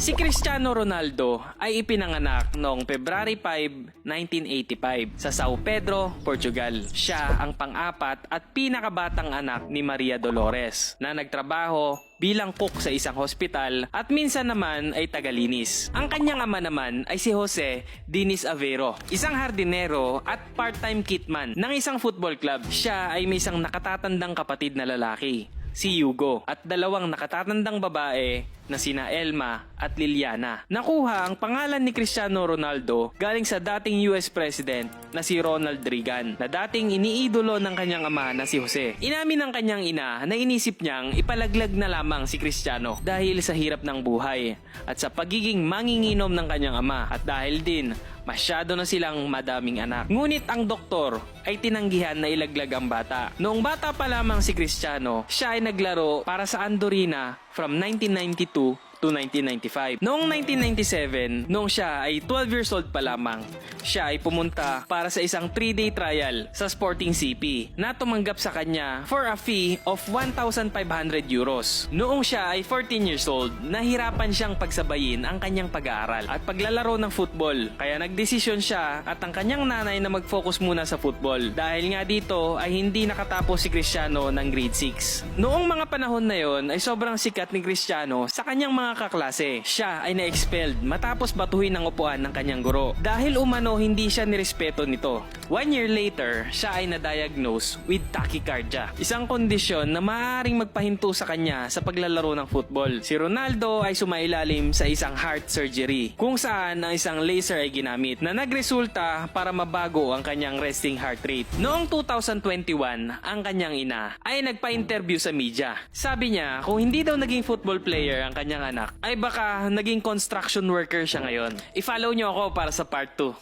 Si Cristiano Ronaldo ay ipinanganak noong February 5, 1985 sa Sao Pedro, Portugal. Siya ang pang-apat at pinakabatang anak ni Maria Dolores na nagtrabaho bilang cook sa isang hospital at minsan naman ay tagalinis. Ang kanyang ama naman ay si Jose Dinis Aveiro, isang hardinero at part-time kitman ng isang football club. Siya ay may isang nakatatandang kapatid na lalaki, si Hugo, at dalawang nakatatandang babae na sina Elma at Liliana. Nakuha ang pangalan ni Cristiano Ronaldo galing sa dating US President na si Ronald Reagan na dating iniidolo ng kanyang ama na si Jose. Inamin ng kanyang ina na inisip niyang ipalaglag na lamang si Cristiano dahil sa hirap ng buhay at sa pagiging manginginom ng kanyang ama at dahil din masyado na silang madaming anak. Ngunit ang doktor ay tinanggihan na ilaglag ang bata. Noong bata pa lamang si Cristiano, siya ay naglaro para sa Andorina from 1992 to 1995. Noong 1997, noong siya ay 12 years old pa lamang, siya ay pumunta para sa isang 3-day trial sa Sporting CP na tumanggap sa kanya for a fee of 1,500 euros. Noong siya ay 14 years old, nahirapan siyang pagsabayin ang kanyang pag-aaral at paglalaro ng football. Kaya nagdesisyon siya at ang kanyang nanay na mag-focus muna sa football. Dahil nga dito ay hindi nakatapos si Cristiano ng grade 6. Noong mga panahon na yon ay sobrang sikat ni Cristiano sa kanyang mga kaklase. Siya ay na-expelled matapos batuhin ang upuan ng kanyang guro dahil umano hindi siya nirespeto nito. 1 year later, siya ay na-diagnose with tachycardia, isang kondisyon na maaaring magpahinto sa kanya sa paglalaro ng football. Si Ronaldo ay sumailalim sa isang heart surgery kung saan ang isang laser ay ginamit na nagresulta para mabago ang kanyang resting heart rate. Noong 2021, ang kanyang ina ay nagpa-interview sa media. Sabi niya kung hindi daw naging football player ang kanyang anak, ay baka naging construction worker siya ngayon. I-follow nyo ako para sa part 2.